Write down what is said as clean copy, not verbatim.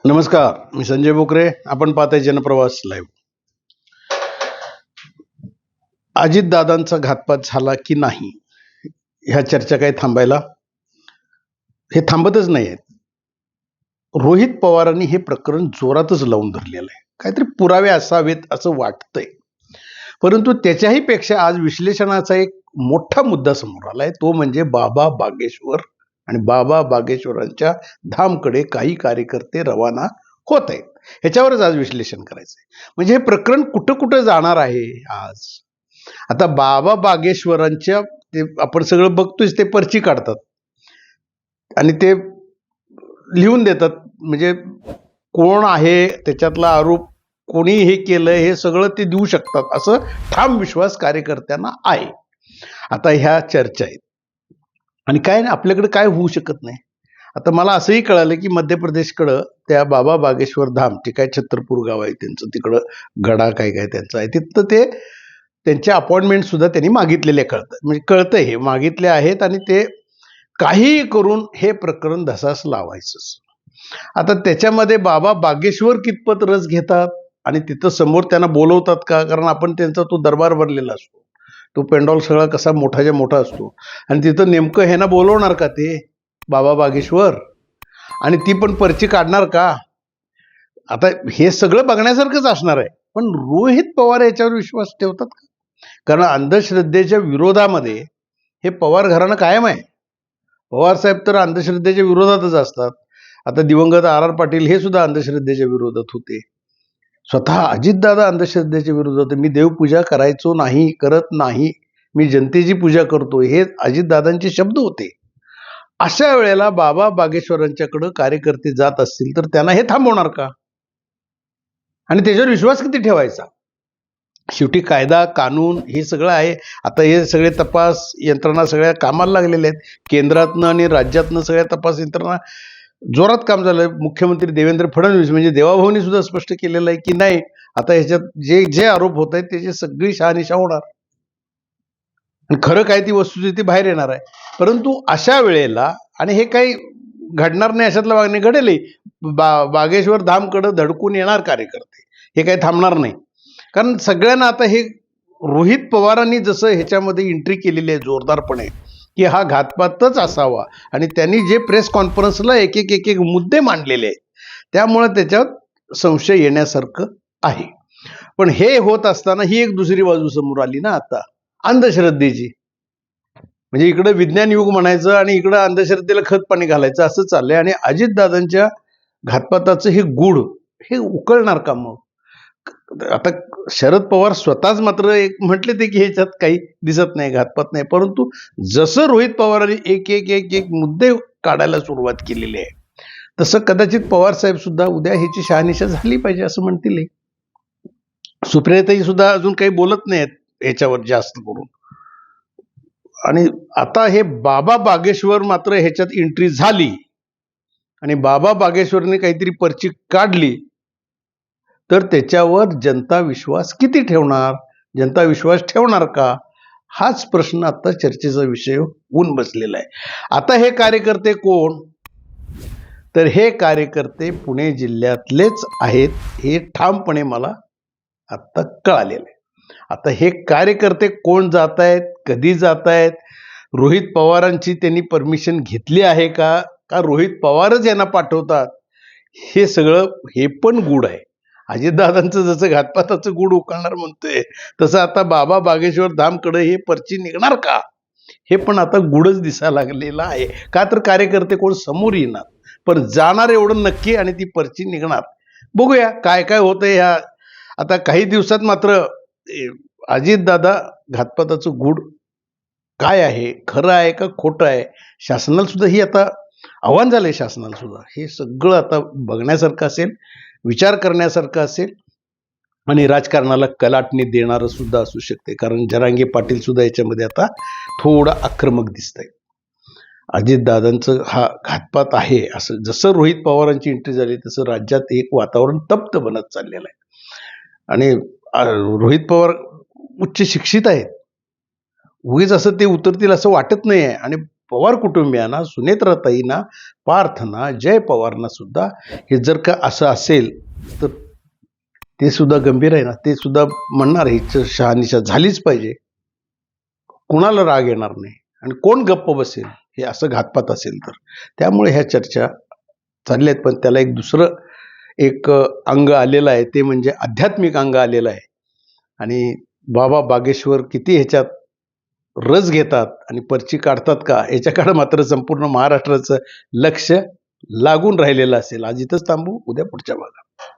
नमस्कार, मी संजय बोकरे. आपण पाहताय जनप्रवास लाईव्ह. अजितदादांचा घातपात झाला की नाही ह्या चर्चा काही थांबायला हे थांबतच नाही आहेत. रोहित पवारांनी हे प्रकरण जोरातच लावून धरलेलं आहे. काहीतरी पुरावे असावेत असं वाटतंय, परंतु त्याच्याही पेक्षा आज विश्लेषणाचा एक मोठा मुद्दा समोर आलाय. तो म्हणजे बाबा बागेश्वर आणि बाबा बागेश्वरांच्या धामकडे काही कार्यकर्ते रवाना होत आहेत. ह्याच्यावरच आज विश्लेषण करायचंय. म्हणजे हे प्रकरण कुठं कुठं जाणार आहे आज. आता बाबा बागेश्वरांच्या ते आपण सगळं बघतोय, ते पर्ची काढतात आणि ते लिहून देतात. म्हणजे कोण आहे त्याच्यातला आरोप, कोणी हे केलं, हे सगळं ते देऊ शकतात असं ठाम विश्वास कार्यकर्त्यांना आहे. आता ह्या चर्चा आहेत आणि काय आपल्याकडे काय होऊ शकत नाही. आता मला असंही कळालं की मध्य प्रदेशकडं त्या बाबा बागेश्वर धाम, ते काय छत्रपूर गाव आहे त्यांचं, तिकडं गडा काय काय त्यांचं आहे, तिथं ते त्यांच्या अपॉइंटमेंट सुद्धा त्यांनी मागितलेले कळतं. म्हणजे कळतं हे मागितले आहेत आणि ते काहीही करून हे प्रकरण धसास लावायचंच. आता त्याच्यामध्ये बाबा बागेश्वर कितपत रस घेतात आणि तिथं समोर त्यांना बोलवतात का, कारण आपण त्यांचा तो दरबार भरलेला असतो, तो पेंडॉल सगळा कसा मोठाच्या मोठा असतो आणि तिथं नेमकं ह्यांना बोलवणार का ते बाबा बागेश्वर, आणि ती पण पर्ची काढणार का. आता हे सगळं बघण्यासारखंच असणार आहे. पण रोहित पवार याच्यावर विश्वास ठेवतात का. कारण अंधश्रद्धेच्या विरोधामध्ये हे पवार घराणं कायम आहे. पवार साहेब तर अंधश्रद्धेच्या विरोधातच असतात. आता दिवंगत आर पाटील हे सुद्धा अंधश्रद्धेच्या विरोधात होते. स्वतः अजितदादा अंधश्रद्धेच्या विरोधात होते. मी देवपूजा करायचो नाही, करत नाही, मी जनतेची पूजा करतो, हे अजितदादांचे शब्द होते. अशा वेळेला बाबा बागेश्वरांच्याकडे कार्यकर्ते जात असतील तर त्यांना हे थांबवणार का, आणि त्याच्यावर विश्वास किती ठेवायचा. शेवटी कायदा कानून हे सगळं आहे. आता हे सगळे तपास यंत्रणा सगळ्या कामाला लागलेल्या आहेत. केंद्रातनं आणि राज्यातनं सगळ्या तपास यंत्रणा जोरात काम झालंय. मुख्यमंत्री देवेंद्र फडणवीस म्हणजे देवाभाऊनी सुद्धा स्पष्ट केलेलं आहे की नाही, आता ह्याच्यात जे जे आरोप होत आहेत त्याची सगळी शहानिशा होणार आणि खरं काय ती वस्तुस्थिती बाहेर येणार आहे. परंतु अशा वेळेला, आणि हे काही घडणार नाही अशातलं वागणे घडेल, बागेश्वर धामकडे धडकून येणार कार्यकर्ते, हे काही थांबणार नाही. कारण सगळ्यांना आता हे रोहित पवारांनी जसं ह्याच्यामध्ये एंट्री केलेली आहे जोरदारपणे की हा घातपातच असावा, आणि त्यांनी जे प्रेस कॉन्फरन्सला एक एक एक एक मुद्दे मांडलेले आहेत, त्यामुळे त्याच्यात संशय येण्यासारखं आहे. पण हे होत असताना ही एक दुसरी बाजू समोर आली ना आता, अंधश्रद्धेची. म्हणजे इकडं विज्ञान युग म्हणायचं आणि इकडं अंधश्रद्धेला खत पाणी घालायचं असं चाललंय. आणि अजितदादांच्या घातपाताचं हे गूढ हे उकळणार का मग. आता शरद पवार स्वतःच मात्र एक म्हटले ते की ह्याच्यात काही दिसत नाही, घातपात नाही, परंतु जसं रोहित पवारांनी एक एक एक एक मुद्दे काढायला सुरुवात केलेली आहे, तसं कदाचित पवार साहेब सुद्धा उद्या ह्याची शहानिशा झाली पाहिजे असं म्हणतील. सुप्रियाताई सुद्धा अजून काही बोलत नाहीत ह्याच्यावर जास्त करून. आणि आता हे बाबा बागेश्वर मात्र ह्याच्यात एंट्री झाली आणि बाबा बागेश्वरने काहीतरी पर्ची काढली तर त्याच्यावर जनता विश्वास किती ठेवणार, जनता विश्वास ठेवणार का, हाच प्रश्न आता चर्चेचा विषय होऊन बसलेला आहे. आता हे कार्यकर्ते कोण, तर हे कार्यकर्ते पुणे जिल्ह्यातलेच आहेत, हे ठामपणे मला आता कळालेलं आहे. आता हे कार्यकर्ते कोण जात आहेत, कधी जात आहेत, रोहित पवारांची त्यांनी परमिशन घेतली आहे का रोहित पवारच यांना पाठवतात, हे सगळं हे पण गूढ आहे. अजितदादांचं जसं घातपाताचं गूढ उकळणार म्हणतोय, तसं आता बाबा बागेश्वर धामकडे हे पर्ची निघणार का, हे पण आता गूढच दिसायला लागलेलं आहे. का तर कार्यकर्ते कोण समोर येणार, पण जाणार एवढं नक्की, आणि ती पर्ची निघणार. बघूया काय काय होतंय. ह्या आता काही दिवसात मात्र अजितदादा घातपाताचं गूढ काय आहे, खरं आहे का खोटं आहे, शासनाला सुद्धा ही आता आव्हान झालंय. शासनाला सुद्धा हे सगळं आता बघण्यासारखं असेल, विचार करण्यासारखं असेल, आणि राजकारणाला कलाटणी देणारं सुद्धा असू शकते. कारण जरांगे पाटील सुद्धा याच्यामध्ये आता थोडं आक्रमक दिसत आहे. अजितदादांचं हा घातपात आहे असं जसं रोहित पवारांची एंट्री झाली तसं राज्यात एक वातावरण तप्त बनत चाललेलं आहे. आणि रोहित पवार उच्च शिक्षित आहेत, उगीच असं ते उतरतील असं वाटत नाही आहे. आणि पवार कुटुंबियांना, सुनेत्राताईंना, पार्थना, जय पवारना सुद्धा हे जर का असं असेल तर ते सुद्धा गंभीर आहे ना, ते सुद्धा म्हणणार ही शहानिशा झालीच पाहिजे. कुणाला राग येणार नाही आणि कोण गप्प बसेल हे असं घातपात असेल तर. त्यामुळे ह्या चर्चा चालल्यात, पण त्याला एक दुसरं अंग आलेलं आहे, ते म्हणजे आध्यात्मिक अंग आलेलं आहे. आणि बाबा बागेश्वर किती ह्याच्यात रस घेतात आणि पर्ची काढतात का, याच्याकडे मात्र संपूर्ण महाराष्ट्राचं लक्ष लागून राहिलेलं असेल. आज इथंच थांबू, उद्या पुढच्या भागात.